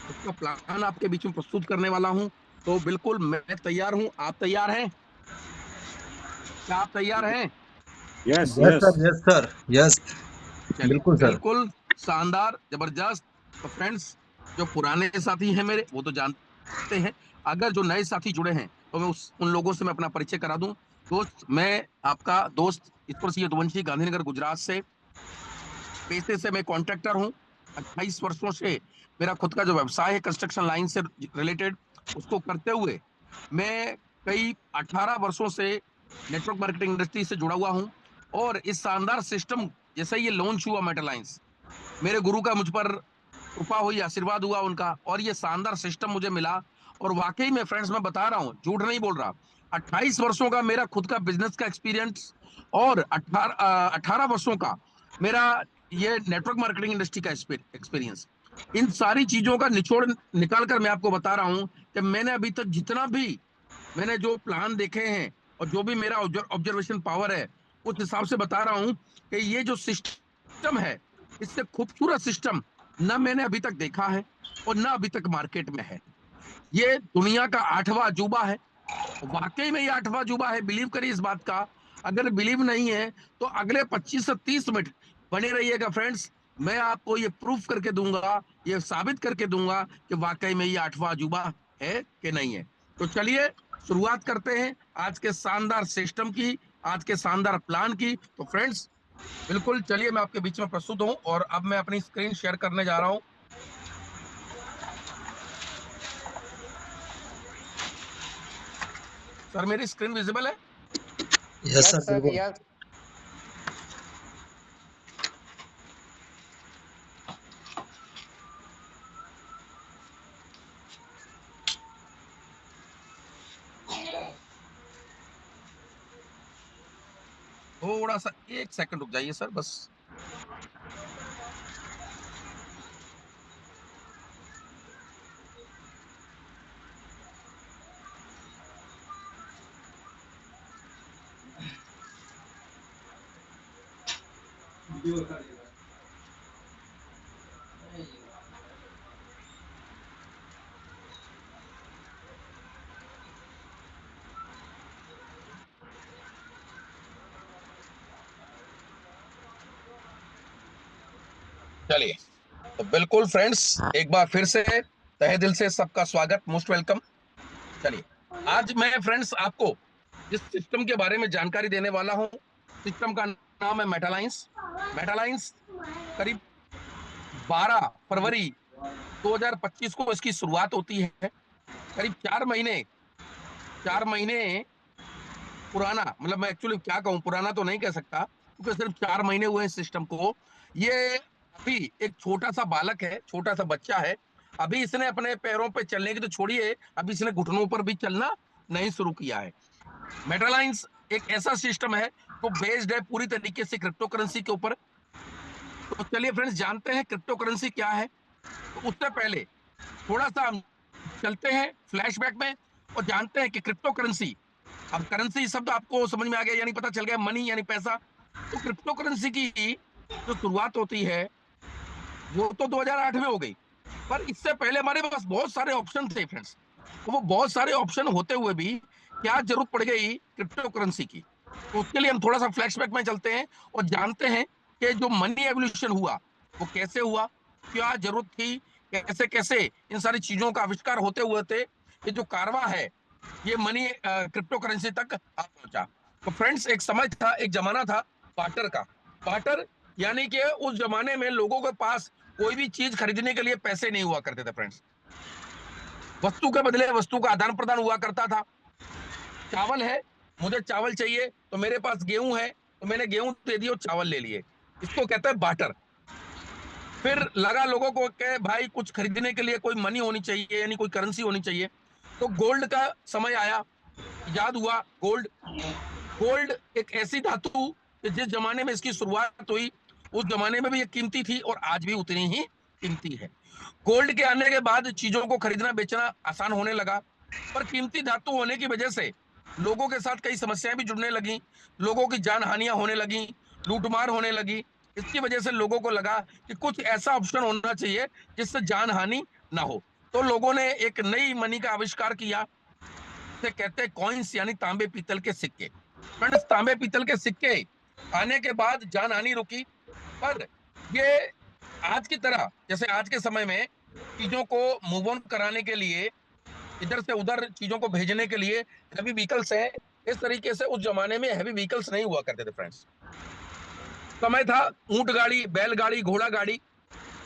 उसका प्लान आपके बीच में प्रस्तुत करने वाला हूं। तो बिल्कुल मैं तैयार हूं, आप तैयार हैं? क्या आप तैयार हैं? Yes yes yes. Sir, yes sir, yes. चलिए, बिल्कुल सर। बिल्कुल शानदार, जबरदस्त। तो फ्रेंड्स, जो पुराने साथी हैं मेरे, वो तो जानते हैं। अगर जो नए साथी जुड़े हैं तो मैं उस उन लोगों से मैं अपना परिचय करा दूं। दोस्त, मैं आपका दोस्त ईश्वर सिंह यदुवंशी, गांधीनगर गुजरात से। पेशे से मैं कॉन्ट्रैक्टर हूं। 28 वर्षों से मेरा खुद का जो व्यवसाय है कंस्ट्रक्शन लाइन से रिलेटेड, उसको करते हुए मैं कई 18 वर्षों से नेटवर्क मार्केटिंग इंडस्ट्री से जुड़ा हुआ हूं। और इस शानदार सिस्टम, जैसे ये लॉन्च हुआ मेटालाइंस, मेरे गुरु का मुझ पर कृपा हुई, आशीर्वाद हुआ उनका, और ये शानदार सिस्टम मुझे मिला। और वाकई में फ्रेंड्स, मैं बता रहा हूं, झूठ नहीं बोल रहा। 28 वर्षों का मेरा खुद का बिजनेस का एक्सपीरियंस, और 18 वर्षों का मेरा ये नेटवर्क मार्केटिंग इंडस्ट्री का एक्सपीरियंस, इन सारी चीजों का निचोड़ निकाल कर मैं आपको बता रहा हूं कि मैंने अभी तक जितना भी मैंने जो प्लान देखे हैं और जो भी मेरा ऑब्जर्वेशन पावर है, उस हिसाब से बता रहा हूं कि ये जो सिस्टम है, इससे खूबसूरत सिस्टम ना मैंने अभी तक देखा है और ना अभी तक मार्केट में है। ये दुनिया का 8वां अजूबा है। वाकई में ये 8वां अजूबा है, बिलीव करिए इस बात का। अगर बिलीव नहीं है तो अगले 25 से 30 मिनट बने रहिएगा फ्रेंड्स। मैं आपको ये प्रूफ करके दूंगा, ये साबित करके दूंगा कि वाकई में ये 8वां अजूबा है कि नहीं है। तो चलिए शुरुआत करते हैं आज के शानदार सिस्टम की, आज के शानदार प्लान की। तो फ्रेंड्स, बिल्कुल चलिए, मैं आपके बीच में प्रस्तुत हूं और अब मैं अपनी स्क्रीन शेयर करने जा रहा हूं। सर, मेरी स्क्रीन विजिबल है? यस यस सर, सर, बिल्कुल। यस। थोड़ा सा 1 सेकंड रुक जाइए सर, बस। चलिए, तो बिल्कुल फ्रेंड्स, एक बार फिर से तहे दिल से सबका स्वागत, मोस्ट वेलकम। चलिए, आज मैं फ्रेंड्स आपको जिस सिस्टम के बारे में जानकारी देने वाला हूं, सिस्टम का नाम है मेटालाइंस। मेटालाइंस करीब 12 फरवरी 2025 को इसकी शुरुआत होती है। करीब 4 महीने, 4 महीने पुराना, मतलब मैं एक्चुअली क्या कहूं, पुराना तो नहीं कह सकता क्योंकि सिर्फ 4 महीने हुए हैं सिस्टम को। ये अभी एक छोटा सा बालक है, छोटा सा बच्चा है। अभी इसने अपने पैरों पे चलने की तो छोड़िए, अभी इसने घुटनों पर भी चलना नहीं शुरू किया है। मेटालाइंस एक ऐसा सिस्टम है जो बेस्ड है पूरी तरीके से क्रिप्टो करेंसी के ऊपर। तो चलिए फ्रेंड्स, जानते हैं क्रिप्टो करेंसी क्या है। तो उससे पहले थोड़ा सा हम चलते हैं फ्लैशबैक में और जानते हैं कि क्रिप्टो करेंसी, अब करेंसी शब्द आपको समझ में आ गया, यानी पता चल गया, मनी यानी पैसा। तो क्रिप्टो करेंसी की जो शुरुआत होती है वो तो 2008 में हो गई, पर इससे पहले हमारे पास बहुत सारे ऑप्शन थे फ्रेंड्स। तो वो बहुत सारे ऑप्शन होते हुए भी क्या जरूरत पड़ गई क्रिप्टो करेंसी की। तो उसके लिए हम थोड़ा सा फ्लैशबैक में चलते हैं और जानते हैं कि जो मनी एवोल्यूशन हुआ वो कैसे हुआ, क्या जरूरत थी, कैसे कैसे इन सारी चीजों का आविष्कार होते हुए थे, ये जो कारवा है, ये मनी क्रिप्टो करेंसी तक आ पहुंचा। तो फ्रेंड्स, एक समय था, एक जमाना था बाटर का। बाटर यानी कि उस जमाने में लोगों के पास कोई भी चीज खरीदने के लिए पैसे नहीं हुआ करते थे फ्रेंड्स। वस्तु के बदले वस्तु का आदान प्रदान हुआ करता था। चावल है, मुझे चावल चाहिए, तो मेरे पास गेहूं है, तो मैंने गेहूं दे दिया और चावल ले लिए। इसको कहते हैं बाटर। फिर लगा लोगों को कि भाई कुछ खरीदने के लिए कोई मनी होनी चाहिए, यानी कोई करेंसी होनी चाहिए। तो गोल्ड का समय आया, याद हुआ गोल्ड। गोल्ड एक ऐसी धातु कि जिस जमाने में इसकी शुरुआत हुई उस जमाने में भी ये कीमती थी और आज भी उतनी ही कीमती है। गोल्ड के आने के बाद चीजों को खरीदना बेचना आसान होने लगा, पर कीमती धातु होने की वजह से लोगों के साथ कई समस्याएं भी जुड़ने लगी। लोगों की जान हानियां होने लगी, लूटमार होने लगी। इसकी वजह से लोगों को लगा कि कुछ ऐसा ऑप्शन होना चाहिए जिससे जान हानि ना हो। तो लोगों ने एक नई मनी का आविष्कार किया, जिसे कहते हैं कॉइन्स, यानी तांबे पीतल के सिक्के। फ्रेंड्स, तांबे पीतल के सिक्के आने के बाद जानहानि रुकी, पर ये आज की तरह, जैसे आज के समय में चीजों को मूव ऑन कराने के लिए, इधर से उधर चीजों को भेजने के लिए हैवी व्हीकल्स है, इस तरीके से उस जमाने में हैवी व्हीकल्स नहीं हुआ करते थे फ्रेंड्स। समय था ऊंट गाड़ी, बैलगाड़ी, घोड़ा गाड़ी,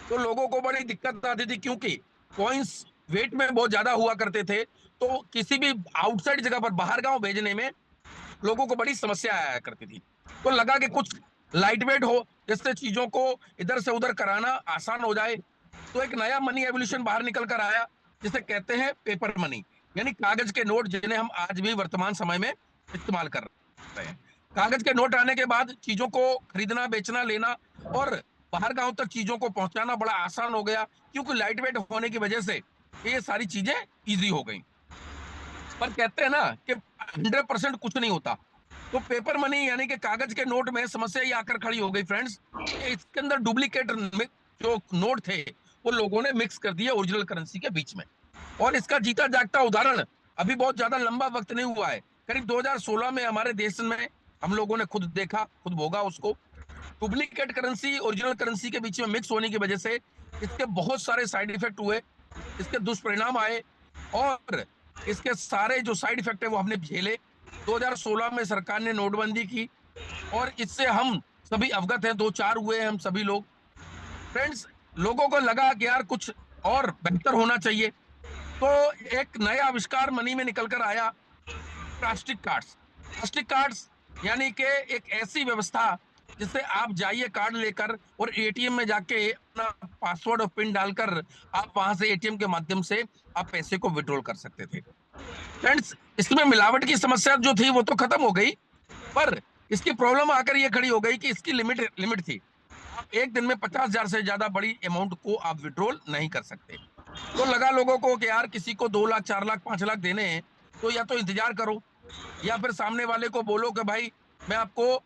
तो लोगों को बड़ी दिक्कत आती थी, क्योंकि कॉइन्स वेट में बहुत ज्यादा हुआ करते थे, तो किसी भी आउटसाइड जगह पर बाहर गांव भेजने में लोगों को बड़ी समस्या आया करती थी। तो लगा कि कुछ लाइट वेट हो, जिससे चीजों को इधर से उधर कराना आसान हो जाए। तो एक नया मनी एवोल्यूशन बाहर निकल कर आया, जिसे कहते हैं पेपर मनी, यानी कागज के नोट, जिन्हें हम आज भी वर्तमान समय में इस्तेमाल कर रहे हैं। कागज के नोट आने के बाद चीजों को खरीदना, बेचना, लेना और बाहर गांव तक चीजों को पहुंचाना बड़ा आसान हो गया, क्योंकि लाइट वेट होने की वजह से ये सारी चीजें इजी हो गई। पर कहते हैं ना कि 100% कुछ नहीं होता। तो पेपर मनी यानी कि कागज के नोट में समस्या ये आकर खड़ी हो गई फ्रेंड्स, कि इसके अंदर डुप्लीकेट जो नोट थे वो लोगों ने मिक्स कर दिए ओरिजिनल करेंसी के बीच में। और इसका जीता जागता उदाहरण अभी बहुत ज्यादा लंबा वक्त नहीं हुआ है, करीब 2016 में हमारे देश में हम लोगों ने खुद देखा, खुद भोगा उसको। डुप्लीकेट करेंसी ओरिजिनल करेंसी के बीच में मिक्स होने की वजह से इसके बहुत सारे साइड इफेक्ट हुए, इसके दुष्परिणाम आए, और इसके सारे जो साइड इफेक्ट है वो हमने झेले। 2016 में सरकार ने नोटबंदी की, और इससे हम सभी अवगत हैं, दो चार हुए हैं हम सभी लोग। फ्रेंड्स, लोगों को लगा कि यार कुछ और बेहतर होना चाहिए, तो एक नया आविष्कार मनी में निकल कर आया, प्लास्टिक कार्ड्स। प्लास्टिक कार्ड्स यानी कि एक ऐसी व्यवस्था जिससे आप जाइए कार्ड लेकर और एटीएम में जाके अपना पासवर्ड और पिन डालकर आप वहां से एटीएम के माध्यम से आप पैसे को विड्रॉल कर सकते थे। फ्रेंड्स, इसमें मिलावट की समस्या जो थी वो तो खत्म हो गई, पर इसकी प्रॉब्लम आकर ये खड़ी हो गई कि इसकी लिमिट लिमिट थी। आप एक दिन में 50,000 से ज्यादा बड़ी अमाउंट को आप विड्रॉल नहीं कर सकते। तो लगा लोगों को कि यार किसी को 2 लाख, 4 लाख, 5 लाख देने हैं, तो या तो इंतजार करो, या फिर सामने वाले को बोलो कि भाई मैं आपको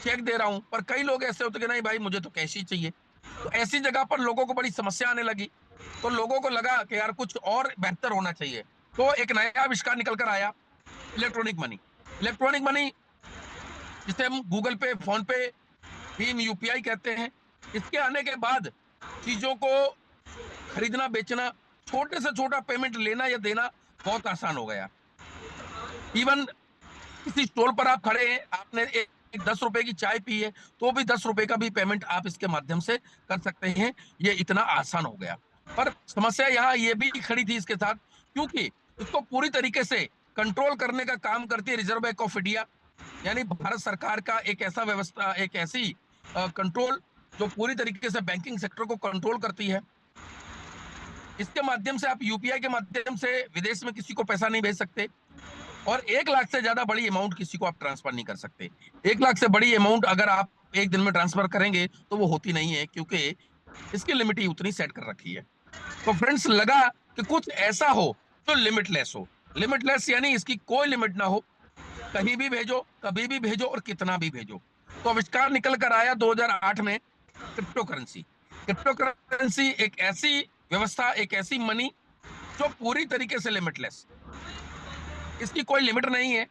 चेक दे रहा हूं। पर कई लोग ऐसे होते कि नहीं भाई, मुझे तो कैश ही चाहिए। तो ऐसी जगह पर लोगों को बड़ी समस्या आने लगी, तो लोगों को लगा कि यार कुछ और बेहतर होना चाहिए। तो एक नया आविष्कार निकल कर आया, इलेक्ट्रॉनिक मनी। इलेक्ट्रॉनिक मनी, जिसे हम गूगल पे, फोन पे, भीम, यूपीआई कहते हैं। इसके आने के बाद चीजों को खरीदना, बेचना, छोटे से छोटा पेमेंट लेना या देना बहुत आसान हो गया। इवन किसी स्टॉल पर आप खड़े हैं, आपने एक 10 रुपए की चाय पी है, तो भी 10 रुपए का भी पेमेंट आप इसके माध्यम से कर सकते हैं। ये इतना आसान हो गया। पर समस्या यहाँ ये भी खड़ी थी इसके साथ, क्योंकि इसको पूरी तरीके से कंट्रोल करने का काम करती है रिजर्व बैंक ऑफ इंडिया, यानी भारत सरकार का एक ऐसा व्यवस्था, एक ऐसी कंट्रोल जो पूरी तरीके से बैंकिंग सेक्टर को कंट्रोल करती है। इसके माध्यम से आप यूपीआई के माध्यम से विदेश में किसी को पैसा नहीं भेज सकते, और 1 लाख से ज्यादा बड़ी अमाउंट किसी को आप ट्रांसफर नहीं कर सकते। 1 लाख से बड़ी अमाउंट अगर आप एक दिन में ट्रांसफर करेंगे तो वो होती नहीं है, क्योंकि इसकी लिमिट ही उतनी सेट कर रखी है। तो फ्रेंड्स, लगा कि कुछ ऐसा हो जो लिमिटलेस हो। लिमिटलेस यानी इसकी कोई लिमिट ना हो, कहीं भी भेजो, कभी भी भेजो और कितना भी भेजो। तो आविष्कार निकल कर आया 2008 में, क्रिप्टो करेंसी। क्रिप्टो करेंसी एक ऐसी व्यवस्था, एक ऐसी मनी जो पूरी तरीके से लिमिटलेस, इसकी कोई लिमिट नहीं है।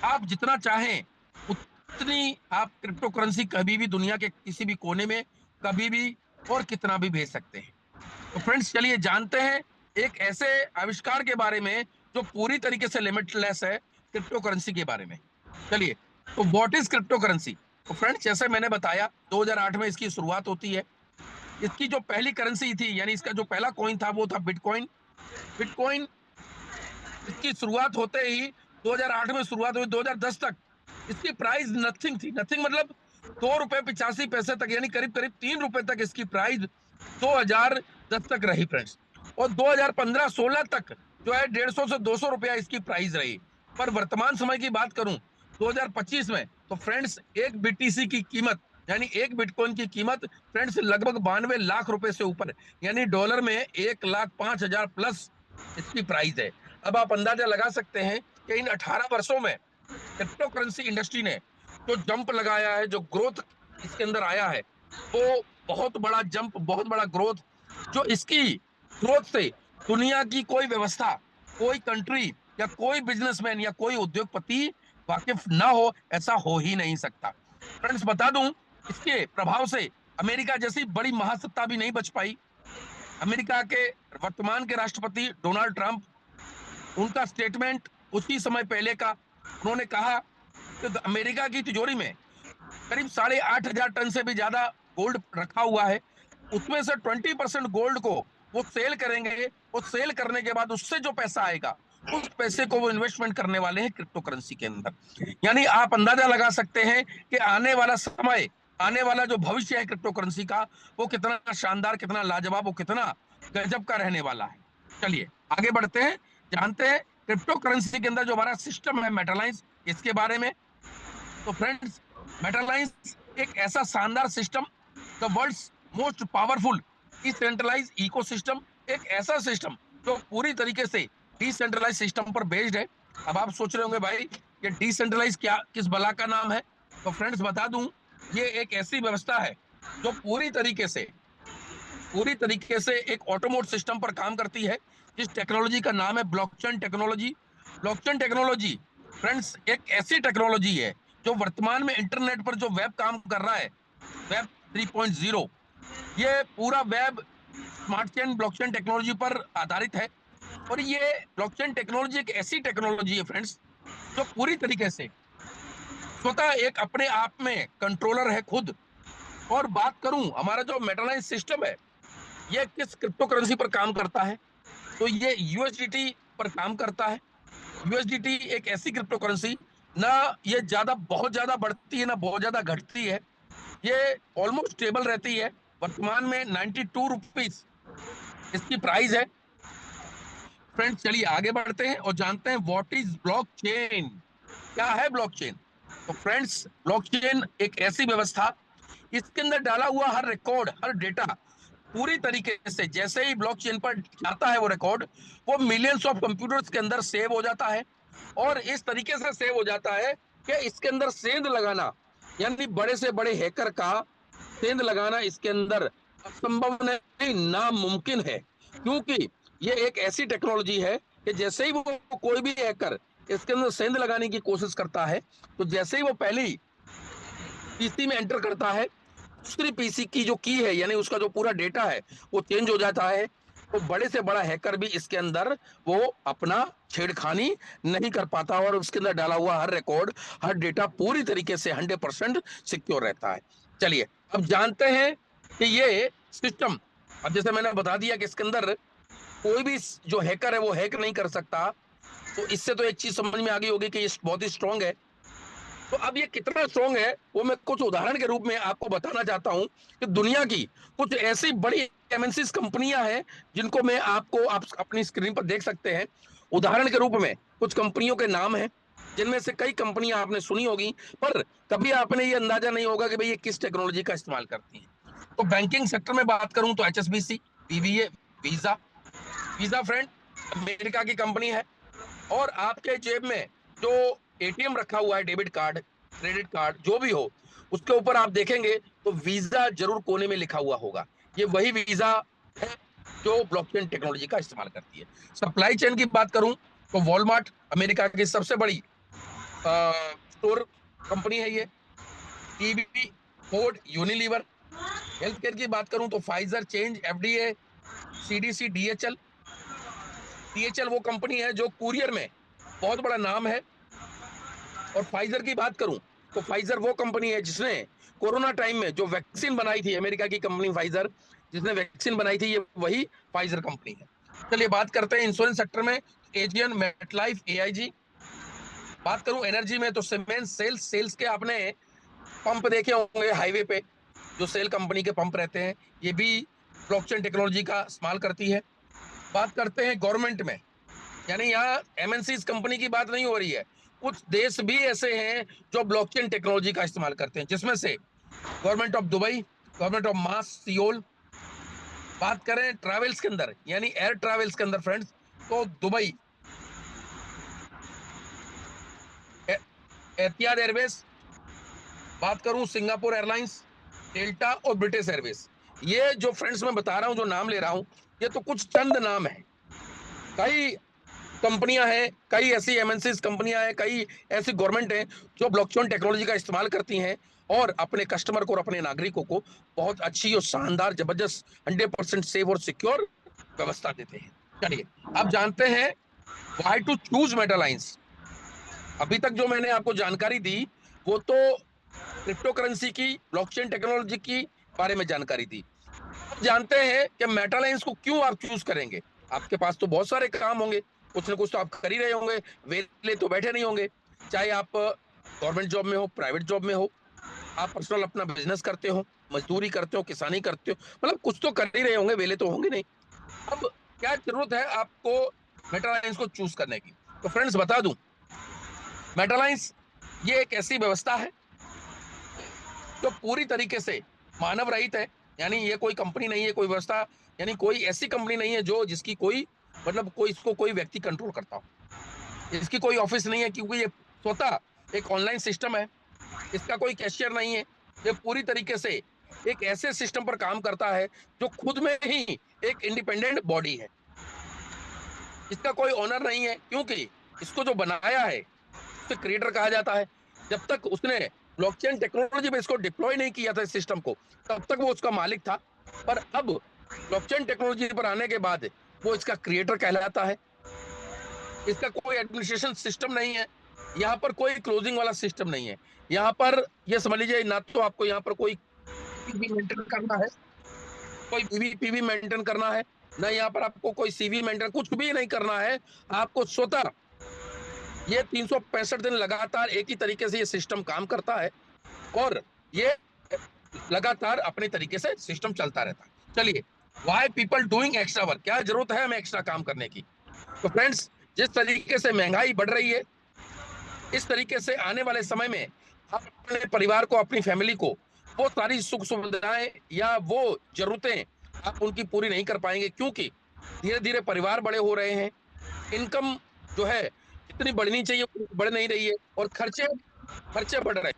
आप जितना चाहें उतनी आप क्रिप्टो करेंसी कभी भी दुनिया के किसी भी कोने में, कभी भी और कितना भी भेज सकते हैं। तो फ्रेंड्स, चलिए जानते हैं एक ऐसे आविष्कार के बारे में जो पूरी तरीके से लिमिटलेस है, क्रिप्टो करेंसी के बारे में। चलिए, तो व्हाट इज क्रिप्टो करेंसी? तो फ्रेंड्स, जैसे मैंने बताया 2008 में इसकी शुरुआत होती है। इसकी जो पहली करेंसी थी, यानी इसका जो पहला कॉइन था वो था बिटकॉइन। बिटकॉइन, इसकी शुरुआत होते ही 2008 में शुरुआत हुई, 2010 तक इसकी प्राइस नथिंग थी। नथिंग मतलब 2 रुपए 85 पैसे तक, यानी करीब करीब 3 रुपए तक इसकी प्राइस 2010 तक रही फ्रेंड्स। और 2015-16 तक जो है 150 से 200 रुपया इसकी प्राइस रही। पर वर्तमान समय की बात करूं 2025 में, तो फ्रेंड्स एक बीटीसी की कीमत, यानी एक बिटकॉइन की कीमत फ्रेंड्स लगभग 92 लाख रुपए से ऊपर, यानी डॉलर में 1,05,000 प्लस इसकी प्राइस है। अब आप अंदाजा लगा सकते हैं कि इन 18 वर्षों में क्रिप्टो करेंसी इंडस्ट्री ने जो जंप लगाया है, जो ग्रोथ इसके अंदर आया है, वो बहुत बड़ा जंप, बहुत बड़ा ग्रोथ, जो इसकी ग्रोथ से दुनिया की कोई व्यवस्था, कोई कंट्री या कोई बिजनेसमैन या कोई उद्योगपति वाकिफ ना हो, ऐसा हो ही नहीं सकता। फ्रेंड्स बता दूं, इसके प्रभाव से अमेरिका जैसी बड़ी महासत्ता भी नहीं बच पाई। अमेरिका के वर्तमान के राष्ट्रपति डोनाल्ड ट्रंप, उनका स्टेटमेंट उसी समय पहले का, उन्होंने कहा कि अमेरिका की तिजोरी में करीब 8,500 टन से भी ज्यादा गोल्ड रखा हुआ है, उसमें से 20% गोल्ड को वो सेल करेंगे। वो सेल करने के बाद उससे जो पैसा आएगा, उस पैसे को वो इन्वेस्टमेंट करने वाले हैं क्रिप्टो करेंसी के अंदर। यानी आप अंदाजा लगा सकते हैं कि आने वाला समय, आने वाला जो भविष्य है क्रिप्टो करेंसी का, वो कितना शानदार, कितना लाजवाब, वो कितना गजब का रहने वाला है। चलिए आगे बढ़ते हैं, जानते हैं क्रिप्टो करेंसी के अंदर जो हमारा सिस्टम है मेटालाइंस, इसके बारे में। तो फ्रेंड्स, मेटालाइंस एक ऐसा शानदार system, the world's most powerful decentralise ecosystem, एक ऐसा सिस्टम जो पूरी तरीके से डिसेंट्रलाइज सिस्टम पर बेस्ड है। अब आप सोच रहे होंगे भाई ये डिसेंट्रलाइज क्या, किस बला का नाम है? तो फ्रेंड्स बता दूं, ये एक ऐसी व्यवस्था है जो पूरी तरीके से एक ऑटोमोट सिस्टम पर काम करती है, जिस टेक्नोलॉजी का नाम है blockchain technology. Blockchain technology friends एक ऐसी टेक्नोलॉजी है जो वर्तमान में इंटरनेट पर जो वेब काम कर रहा है, वेब 3.0, ये पूरा web smart chain blockchain technology पर आधारित है। और ये ब्लॉकचेन टेक्नोलॉजी एक ऐसी टेक्नोलॉजी है फ्रेंड्स, जो पूरी तरीके से स्वतः एक अपने आप में कंट्रोलर है खुद। और बात करूं हमारा जो मेटालाइज सिस्टम है, ये किस क्रिप्टो करेंसी पर काम करता है, तो ये यूएसडीटी पर काम करता है। यूएसडीटी एक ऐसी क्रिप्टो करेंसी, ना ये ज्यादा बहुत ज्यादा बढ़ती है ना बहुत ज्यादा घटती है, ये ऑलमोस्ट स्टेबल रहती है। वर्तमान में 92 रुपीज इसकी प्राइस है। फ्रेंड्स चलिए आगे बढ़ते हैं और जानते हैं व्हाट इज ब्लॉकचेन, क्या है ब्लॉकचेन। तो फ्रेंड्स, ब्लॉकचेन एक ऐसी व्यवस्था, इसके अंदर डाला हुआ हर रिकॉर्ड, हर डेटा पूरी तरीके से जैसे ही ब्लॉकचेन पर जाता है वो रिकॉर्ड, वो मिलियंस ऑफ कंप्यूटर्स के अंदर सेव हो जाता है। और इस तरीके से सेव हो जाता है कि इसके अंदर सेंध लगाना, यानी बड़े से बड़े हैकर का सेंध लगाना इसके अंदर असंभव नहीं, नामुमकिन है। क्योंकि ये एक ऐसी टेक्नोलॉजी है कि जैसे ही वो कोई भी हैकर इसके अंदर सेंध लगाने की कोशिश करता है, तो जैसे ही वो पहली पीसी में एंटर करता है, दूसरी पीसी की जो की है, यानी उसका जो पूरा डेटा है, वो चेंज हो जाता है। तो बड़े से बड़ा हैकर भी इसके अंदर वो अपना छेड़खानी नहीं कर पाता, और उसके अंदर डाला हुआ हर रिकॉर्ड, हर डेटा पूरी तरीके से 100% सिक्योर रहता है। चलिए अब जानते हैं कि ये सिस्टम, अब जैसे मैंने बता दिया कि इसके अंदर कोई भी जो हैकर है वो हैक नहीं कर सकता, तो इससे तो एक चीज समझ में आ गई होगी कि ये बहुत ही स्ट्रांग है। तो अब ये कितना स्ट्रॉन्ग है वो मैं कुछ उदाहरण के रूप में आपको बताना चाहता हूं कि दुनिया की कुछ ऐसी बड़ी एमएनसी कंपनियां हैं, जिनको मैं आपको आप अपनी स्क्रीन पर देख सकते हैं। उदाहरण के रूप में कुछ कंपनियों के नाम हैं, जिनमें से कई कंपनियां आपने सुनी होगी, पर कभी आपने ये अंदाजा नहीं होगा कि भाई ये किस टेक्नोलॉजी का इस्तेमाल करती है। तो बैंकिंग सेक्टर में बात करूं तो HSBC, BBA, visa. Visa friend America की कंपनी है, और आपके जेब में जो एटीएम रखा हुआ है, डेबिट कार्ड, क्रेडिट कार्ड, जो भी हो, उसके ऊपर आप देखेंगे तो वीजा जरूर कोने में लिखा हुआ होगा। ये वही वीजा है जो ब्लॉकचेन टेक्नोलॉजी का इस्तेमाल करती है। सप्लाई चेन की बात करूं तो वॉलमार्ट अमेरिका की सबसे बड़ी स्टोर कंपनी है ये। TV, Ford, Unilever. Health care की बात करूं तो Pfizer, change, FDA, CDC, DHL. DHL वो कंपनी है जो कुरियर में बहुत बड़ा नाम है। और फाइजर की बात करूं तो फाइजर वो कंपनी है जिसने कोरोना टाइम में जो वैक्सीन बनाई थी, अमेरिका की कंपनी फाइजर जिसने वैक्सीन बनाई थी, ये वही फाइजर कंपनी है। चलिए बात करते हैं इंश्योरेंस सेक्टर में, एजियन, मेटलाइफ, एआईजी। बात करूं एनर्जी में तो सीमेंस, सेल्स के आपने पंप देखे होंगे हाईवे पे, जो सेल कंपनी के पंप रहते हैं, ये भी ब्लॉकचेन टेक्नोलॉजी का इस्तेमाल करती है। बात करते हैं गवर्नमेंट में, यानी यहाँ एमएनसी कंपनी की बात नहीं हो रही है, कुछ देश भी ऐसे हैं जो ब्लॉकचेन टेक्नोलॉजी का इस्तेमाल करते हैं, जिसमें से government of Dubai, government of mass, Seoul. बात करें ट्रैवल्स के अंदर, यानी एयर ट्रैवल्स के अंदर फ्रेंड्स, तो दुबई, एतिहाद एयरवेज। बात करूं सिंगापुर एयरलाइंस, डेल्टा और ब्रिटिश एयरवेज। ये जो फ्रेंड्स मैं बता रहा हूं, जो नाम ले रहा हूं, ये तो कुछ चंद नाम है। कई कंपनियां हैं, कई ऐसी एमएनसीज कंपनियां हैं, कई ऐसी गवर्नमेंट हैं जो ब्लॉकचेन टेक्नोलॉजी का इस्तेमाल करती हैं और अपने कस्टमर को और अपने नागरिकों को बहुत अच्छी और शानदार जबरदस्त 100% सेफ और सिक्योर व्यवस्था देते हैं। चलिए अब जानते हैं व्हाई टू चूज मेटालाइंस। अभी तक जो मैंने आपको जानकारी दी वो तो क्रिप्टो करेंसी की, ब्लॉकचेन टेक्नोलॉजी की बारे में जानकारी दी। अब जानते हैं कि मेटालाइंस को क्यों आप चूज करेंगे। आपके पास तो बहुत सारे काम होंगे, कुछ ना कुछ तो आप कर ही रहे होंगे, वेले तो बैठे नहीं होंगे। चाहे आप गवर्नमेंट जॉब में हो, प्राइवेट जॉब में हो, आप पर्सनल अपना बिजनेस करते हो, मजदूरी करते हो, किसानी करते हो, मतलब कुछ तो कर ही रहे होंगे, वेले तो होंगे नहीं। अब क्या जरूरत है आपको मेटालाइंस को चूज करने की? तो फ्रेंड्स बता दूं, मेटालाइंस ये एक ऐसी व्यवस्था है जो पूरी तरीके से मानव रहित है। यानी ये कोई कंपनी नहीं है, कोई व्यवस्था, यानी कोई ऐसी कंपनी नहीं है जो जिसकी कोई मतलब कोई इसको कोई व्यक्ति कंट्रोल करता हो। इसकी कोई ऑफिस नहीं है, क्योंकि ये स्वतः एक ऑनलाइन सिस्टम है। इसका कोई कैशियर नहीं है। ये पूरी तरीके से एक ऐसे सिस्टम पर काम करता है जो खुद में ही एक इंडिपेंडेंट बॉडी है। इसका कोई ओनर नहीं है, क्योंकि इसको जो बनाया है उसे क्रिएटर कहा जाता है। जब तक उसने ब्लॉकचेन टेक्नोलॉजी पे इसको डिप्लॉय नहीं किया था इस सिस्टम को, तब तक वो उसका मालिक था। पर अब ब्लॉकचेन टेक्नोलॉजी पर आने के बाद वो इसका क्रिएटर कहलाता है। इसका कोई एडमिनिस्ट्रेशन सिस्टम नहीं है, यहाँ पर कोई क्लोजिंग वाला सिस्टम नहीं है। यहाँ पर ये समझ लीजिए, ना तो आपको यहाँ पर कोई पीवी मेंटेन करना है, कोई पीवी मेंटेन करना है, ना यहाँ पर आपको कोई सीवी मेंटेन, कुछ भी नहीं करना है। आपको स्वतः ये 365 दिन लगातार एक ही तरीके से ये सिस्टम काम करता है और ये लगातार अपने तरीके से सिस्टम चलता रहता है। चलिए, why people doing extra work, क्या जरूरत है हमें एक्स्ट्रा काम करने की? तो फ्रेंड्स, जिस तरीके से महंगाई बढ़ रही है, इस तरीके से आने वाले समय में आप अपने परिवार को, अपनी फैमिली को वो सारी सुख सुविधाएं या वो जरूरतें आप उनकी पूरी नहीं कर पाएंगे, क्योंकि धीरे धीरे परिवार बड़े हो रहे हैं। इनकम जो है जितनी बढ़नी चाहिए बढ़ नहीं रही है और खर्चे खर्चे बढ़ रहे हैं,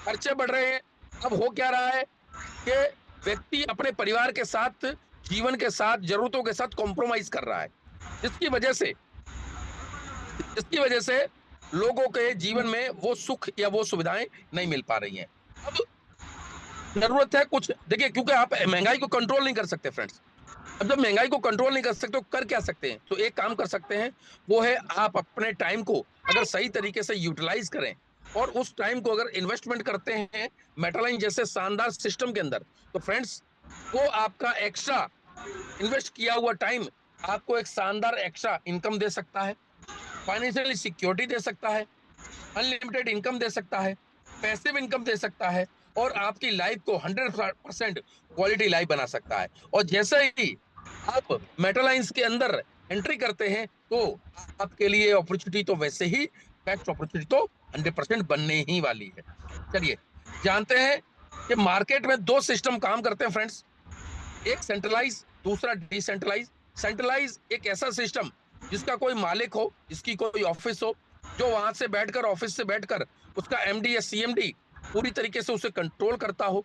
खर्चे बढ़ रहे हैं। अब हो क्या रहा है कि व्यक्ति अपने परिवार के साथ, जीवन के साथ, जरूरतों के साथ कॉम्प्रोमाइज कर रहा है, जिसकी वजह से लोगों के जीवन में वो सुख या वो सुविधाएं नहीं मिल पा रही हैं। अब जरूरत है कुछ, देखिए, क्योंकि आप महंगाई को कंट्रोल नहीं कर सकते फ्रेंड्स। अब जब महंगाई को कंट्रोल नहीं कर सकते तो कर क्या सकते हैं? तो एक काम कर सकते हैं, वो है आप अपने टाइम को अगर सही तरीके से यूटिलाइज करें और उस टाइम को अगर इन्वेस्टमेंट करते हैं मेटालाइन जैसे शानदार सिस्टम के अंदर, तो फ्रेंड्स वो आपका एक्स्ट्रा इन्वेस्ट किया हुआ टाइम आपको एक शानदार एक्स्ट्रा इनकम दे सकता है, फाइनेंशियली सिक्योरिटी दे सकता है, अनलिमिटेड इनकम दे सकता है, पैसिव इनकम दे सकता है और आपकी लाइफ को 100% क्वालिटी लाइफ बना सकता है। और जैसे ही आप मेटालाइंस के अंदर एंट्री करते हैं तो आपके लिए अपॉर्चुनिटी तो वैसे ही, बेस्ट अपॉर्चुनिटी तो 100% बनने ही वाली है। चलिए जानते हैं कि मार्केट में दो सिस्टम काम करते हैं फ्रेंड्स, एक सेंट्रलाइज, दूसरा डिसेंट्रलाइज। सेंट्रलाइज एक ऐसा सिस्टम जिसका कोई मालिक हो, जिसकी कोई ऑफिस हो, जो वहां से बैठकर, ऑफिस से बैठकर उसका एमडी या सीएमडी पूरी तरीके से उसे कंट्रोल करता हो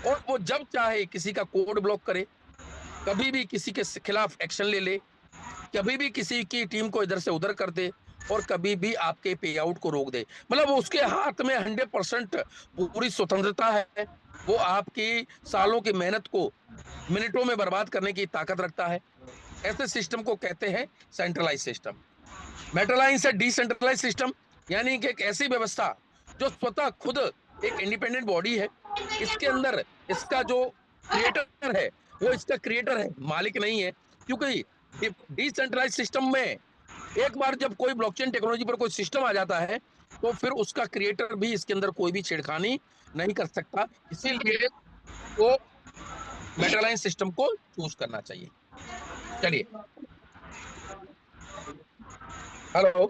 और वो जब चाहे किसी का कोड ब्लॉक करे, कभी भी किसी के खिलाफ एक्शन ले ले, कभी भी किसी की टीम को इधर से उधर कर दे और कभी भी आपके पे आउट को रोक दे। मतलब उसके हाथ में 100% पूरी स्वतंत्रता है। वो आपकी सालों की मेहनत को मिनटों में बर्बाद करने की ताकत रखता है। ऐसे सिस्टम को कहते हैं सेंट्रलाइज सिस्टम। मेटालाइन से डिसेंट्रलाइज सिस्टम, यानी कि एक ऐसी व्यवस्था जो स्वतः खुद एक इंडिपेंडेंट बॉडी है। इसके अंदर इसका जो क्रिएटर है वो इसका क्रिएटर है, मालिक नहीं है। क्योंकि डिसेंट्रलाइज सिस्टम में एक बार जब कोई ब्लॉकचेन टेक्नोलॉजी पर कोई सिस्टम आ जाता है तो फिर उसका क्रिएटर भी इसके अंदर कोई भी छेड़खानी नहीं कर सकता। इसीलिए वो मेटालाइन सिस्टम को चूज करना चाहिए। चलिए, हेलो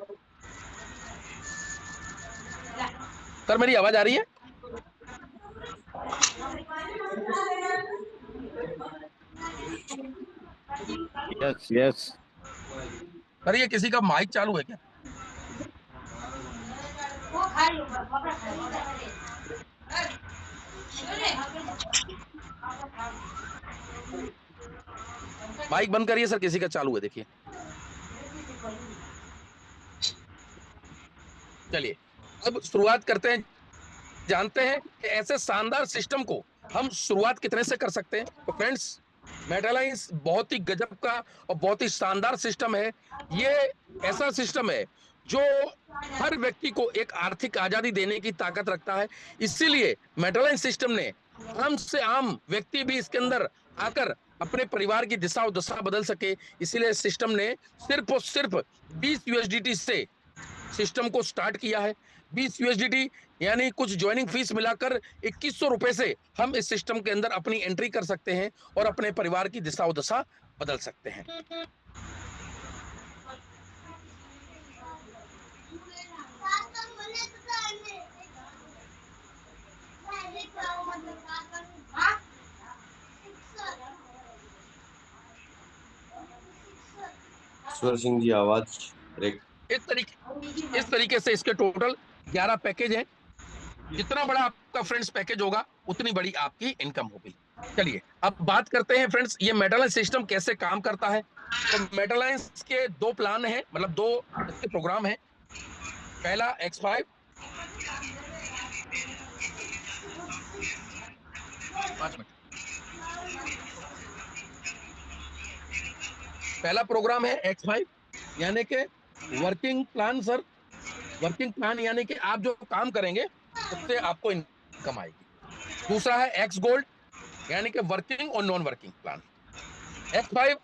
सर, मेरी आवाज आ रही है? Yes yes. सर ये किसी का माइक चालू है क्या? माइक बंद करिए सर, किसी का चालू है देखिए। चलिए अब शुरुआत करते हैं, जानते हैं कि ऐसे शानदार सिस्टम को हम शुरुआत कितने से कर सकते हैं। तो फ्रेंड्स, मेटालाइंस बहुत ही गजब का और बहुत ही शानदार सिस्टम है। ये ऐसा सिस्टम है जो हर व्यक्ति को एक आर्थिक आजादी देने की ताकत रखता है। इसीलिए मेटालाइंस सिस्टम ने आम से आम व्यक्ति भी इसके अंदर आकर अपने परिवार की दिशा और दशा बदल सके। इसीलिए सिस्टम ने सिर्फ और सिर्फ 20 यूएसडीटी से सिस्टम को स्टार्ट किया है। 20 यूएसडीटी यानी कुछ ज्वाइनिंग फीस मिलाकर 2100 रुपए से हम इस सिस्टम के अंदर अपनी एंट्री कर सकते हैं और अपने परिवार की दिशा दशा बदल सकते हैं। ईश्वर सिंह जी आवाज ब्रेक। इस तरीके से इसके टोटल 11 पैकेज हैं। जितना बड़ा आपका फ्रेंड्स पैकेज होगा उतनी बड़ी आपकी इनकम होगी। चलिए अब बात करते हैं फ्रेंड्स, ये मेटालाइंस सिस्टम कैसे काम करता है। तो मेटालाइंस के दो प्लान हैं, मतलब दो इसके प्रोग्राम हैं। पहला X5, पहला प्रोग्राम है X5 यानी कि working plan. Sir working plan यानी कि आप जो काम करेंगे उससे आपको इनकम आएगी। दूसरा है X गोल्ड यानी कि वर्किंग और नॉन वर्किंग प्लान। X5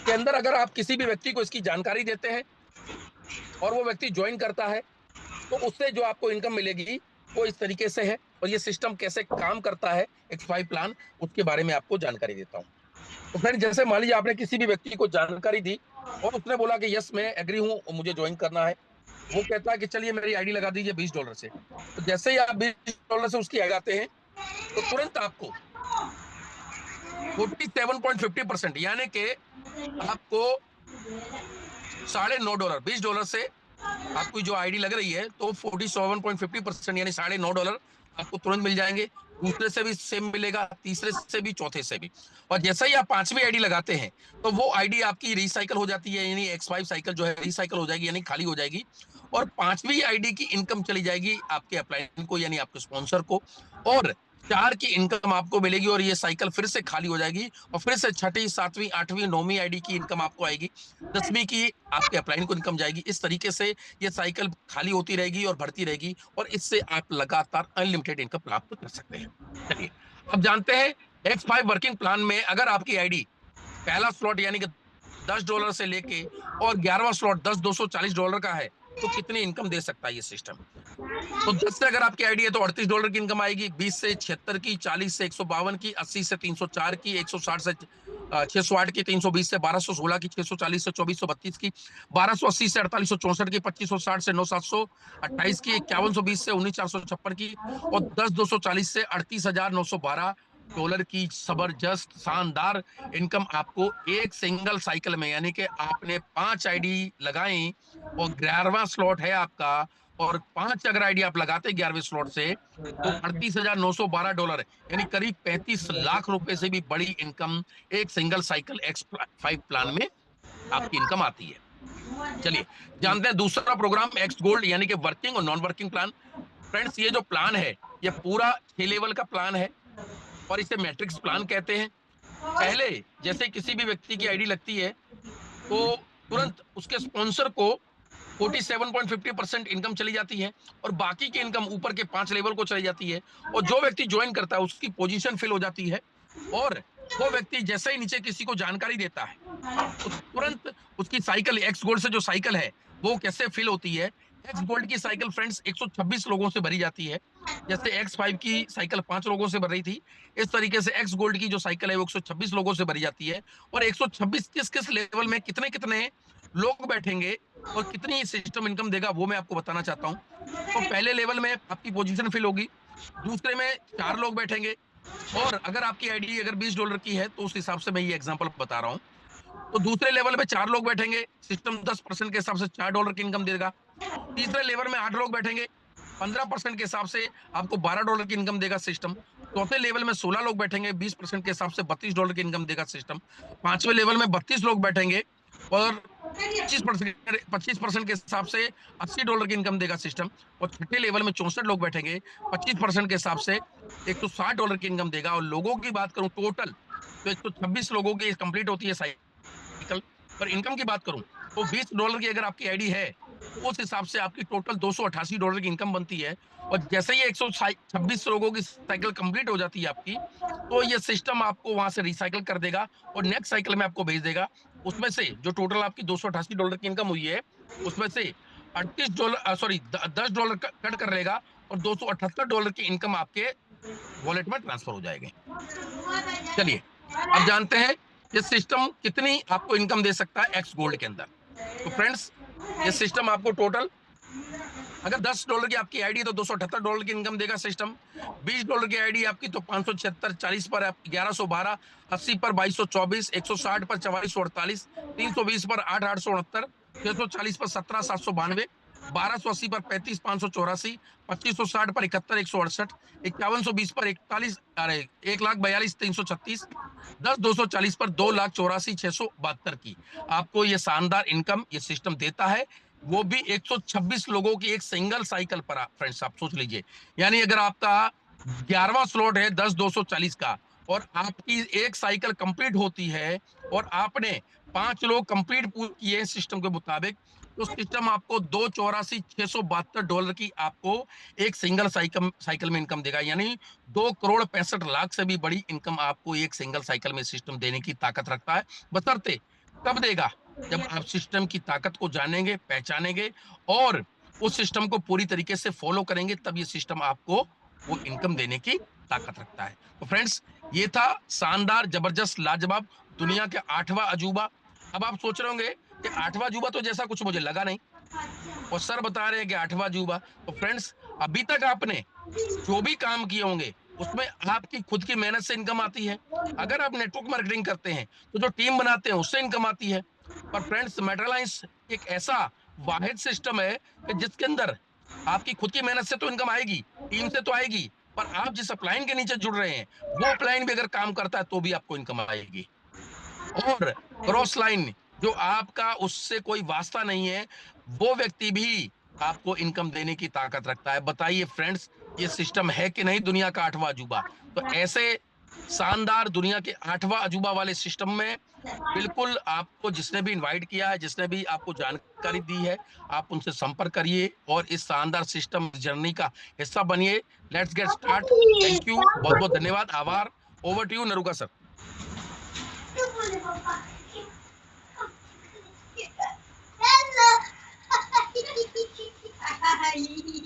के अंदर अगर आप किसी भी व्यक्ति को इसकी जानकारी देते हैं और वो व्यक्ति ज्वाइन करता है तो उससे जो आपको इनकम मिलेगी वो इस तरीके से है। और ये सिस्टम कैसे काम करता है X5 प्लान, उसके बारे में आपको जानकारी देता हूँ। तो फ्रेंड, जैसे मान लीजिए आपने किसी भी व्यक्ति को जानकारी दी और उसने बोला कि यस मैं एग्री हूँ, मुझे ज्वाइन करना है। वो कहता है कि चलिए मेरी आईडी लगा दीजिए $20 से। तो जैसे ही आप $20 से उसकी लगाते हैं तो तुरंत आपको 47.50% यानी कि आपको $9.5 $20 से आपकी जो आईडी लग रही है तो 47.50% यानी $9.5 आपको तुरंत मिल जाएंगे। दूसरे से भी सेम मिलेगा, तीसरे से भी, चौथे से भी। और जैसे ही आप 5वीं आईडी लगाते हैं तो वो आईडी आपकी रिसाइकल हो जाती है, यानी X5 साइकिल जो है रिसाइकल हो जाएगी यानी खाली हो जाएगी। और 5वीं आईडी की इनकम चली जाएगी आपके अपलाइन को यानी आपके स्पॉन्सर को, और 4 की इनकम आपको मिलेगी और ये साइकिल फिर से खाली हो जाएगी और फिर से 6ठी, 7वीं, 8वीं, 9वीं आईडी की इनकम आपको आएगी। 10वीं की आपके अपलाइन को इनकम जाएगी। इस तरीके से ये साइकिल खाली होती रहेगी और बढ़ती रहेगी और इससे आप लगातार अनलिमिटेड इनकम प्राप्त कर सकते हैं। चलिए अब जानते हैं X5 वर्किंग प्लान में अगर आपकी आईडी पहला स्लॉट यानी कि $10 से लेके और 11वां स्लॉट $240 का है तो कितनी इनकम दे सकता है ये सिस्टम। तो 10 से अगर आपकी आईडी है तो $38 की इनकम आएगी, 20 से 76 की, 40 से 152 की, 80 से 304 की, 160 से 608 की, 320 से 1216 की, 640 से 2432 की, 1280 से 4864 की, 2560 से 9728 की, 5120 से 19456 की और 10,240 से $38,912 की जबरदस्त शानदार इनकम आपको एक सिंगल साइकिल में, यानी कि आपने 5 आईडी लगाई और 11वां स्लॉट है आपका और 5 अगर आईडी आप लगाते 11वें स्लॉट से तो $38,912 यानी करीब 35 लाख रुपए से भी बड़ी इनकम एक सिंगल साइकिल X5 प्लान में आपकी इनकम आती है। चलिए जानते हैं दूसरा प्रोग्राम X गोल्ड यानी कि वर्किंग और नॉन वर्किंग प्लान। फ्रेंड्स, ये जो प्लान है ये पूरा 6 लेवल का प्लान है और इसे मैट्रिक्स प्लान कहते हैं। पहले जैसे किसी भी व्यक्ति की आईडी लगती है तो तुरंत उसके स्पॉन्सर को 47.50% इनकम चली जाती है और बाकी की इनकम ऊपर के 5 लेवल को चली जाती है और जो व्यक्ति ज्वाइन करता है उसकी पोजीशन फिल हो जाती है और वो व्यक्ति जैसे ही नीचे किसी को जानकारी देता है तो तुरंत उसकी साइकिल एक्स गोल्ड से जो साइकिल है वो कैसे फिल होती है। एक्स गोल्ड की साइकिल फ्रेंड्स 126 लोगों से भरी जाती है। जैसे X5 की साइकिल 5 लोगों से भर रही थी, इस तरीके से एक्स गोल्ड की जो साइकिल है वो 126 लोगों से भरी जाती है। और 126 किस किस लेवल में कितने कितने लोग बैठेंगे और कितनी सिस्टम इनकम देगा वो मैं आपको बताना चाहता हूँ। तो पहले लेवल में आपकी पोजीशन फिल होगी, दूसरे में 4 लोग बैठेंगे और अगर आपकी आईडी अगर $20 की है तो उस हिसाब से मैं ये एग्जांपल बता रहा हूँ। तो दूसरे लेवल में 4 लोग बैठेंगे, सिस्टम 10% के हिसाब से $4 की इनकम देगा। तीसरे लेवल में 8 लोग बैठेंगे, 15% के हिसाब से आपको $12 की इनकम देगा सिस्टम। चौथे लेवल में 16 लोग बैठेंगे, 20% के हिसाब से $32 की इनकम देगा सिस्टम। 5वें लेवल में 32 लोग बैठेंगे और 25% के हिसाब से $80 की इनकम देगा सिस्टम। और छठे लेवल में 64 लोग बैठेंगे, 25% के हिसाब से $160 की इनकम देगा। और लोगों की बात करूं टोटल, तो 126 लोगों की कंप्लीट होती है साइकिल। पर इनकम की बात करूं तो $20 की अगर आपकी आईडी है, तो उस हिसाब से आपकी टोटल $288 की इनकम बनती है। और जैसे ही 126 लोगों की साइकिल कंप्लीट हो जाती है आपकी, तो ये सिस्टम आपको वहां से रिसाइकिल कर देगा और नेक्स्ट साइकिल में आपको भेज देगा। उसमें से जो टोटल आपकी $288 की इनकम हुई है, उसमें से $10 कट कर लेगा और $278 की इनकम आपके वॉलेट में ट्रांसफर हो जाएगी। चलिए अब जानते हैं ये सिस्टम कितनी आपको इनकम दे सकता है एक्स गोल्ड के अंदर। तो फ्रेंड्स, ये सिस्टम आपको टोटल, अगर $10 की आपकी आईडी तो $278 की इनकम देगा सिस्टम। $20 की आईडी आपकी तो 576, 40 पर 1112, 80 पर 2224, 160 पर 4448, 320 पर 8869, 640 पर 17792, 1280 पर 35584, 2560 पर 71168, 5120 पर 41, अरे 1,42,336, 10,240 पर 2,84,672 की आपको ये शानदार इनकम ये सिस्टम देता है। वो भी 126 लोगों की एक सिंगल साइकिल पर। फ्रेंड्स आप सोच लीजिए, यानी अगर आपका 11वां स्लॉट है 10,240 का और आपकी एक साइकिल कंप्लीट होती है और आपने 5 लोग कंप्लीट किए सिस्टम के मुताबिक, तो सिस्टम आपको $284,672 की आपको एक सिंगल साइकिल में इनकम देगा। यानी 2,65,00,000 से भी बड़ी इनकम आपको एक सिंगल साइकिल में सिस्टम देने की ताकत रखता है। बशर्ते कब देगा, जब आप सिस्टम की ताकत को जानेंगे, पहचानेंगे और उस सिस्टम को पूरी तरीके से फॉलो करेंगे, तब ये सिस्टम आपको वो इनकम देने की ताकत रखता है। तो फ्रेंड्स, ये था शानदार, जबरदस्त, लाजवाब दुनिया के 8वां अजूबा। अब आप सोच रहे होंगे कि 8वां अजूबा तो जैसा कुछ मुझे लगा नहीं, और सर बता रहे हैं कि 8वां अजूबा। तो फ्रेंड्स, अभी तक आपने जो भी काम किए होंगे उसमें आपकी खुद की मेहनत से इनकम आती है। अगर आप नेटवर्क मार्केटिंग करते हैं तो जो टीम बनाते हैं उससे इनकम आती है। पर फ्रेंड्स, मेटरलाइंस एक ऐसा वाहिद सिस्टम है कि जिसके अंदर आपकी खुद की मेहनत से तो इनकम आएगी, टीम से तो आएगी, पर आप जिस अपलाइन के नीचे जुड़ रहे हैं वो अपलाइन भी अगर काम करता है तो भी आपको इनकम आएगी। और क्रॉस लाइन, जो आपका उससे कोई वास्ता नहीं है, वो व्यक्ति भी आपको इनकम देने की ताकत रखता है। बताइए फ्रेंड्स, ये सिस्टम है कि नहीं दुनिया का 8वां अजूबा। तो ऐसे शानदार दुनिया के 8वां अजूबा वाले सिस्टम में बिल्कुल आपको जिसने भी इनवाइट किया है, जिसने भी आपको जानकारी दी है, आप उनसे संपर्क करिए और इस शानदार सिस्टम जर्नी का हिस्सा बनिए। Let's get start. Thank you, बहुत बहुत धन्यवाद, आभार। Over to you Naruka sir. Hello.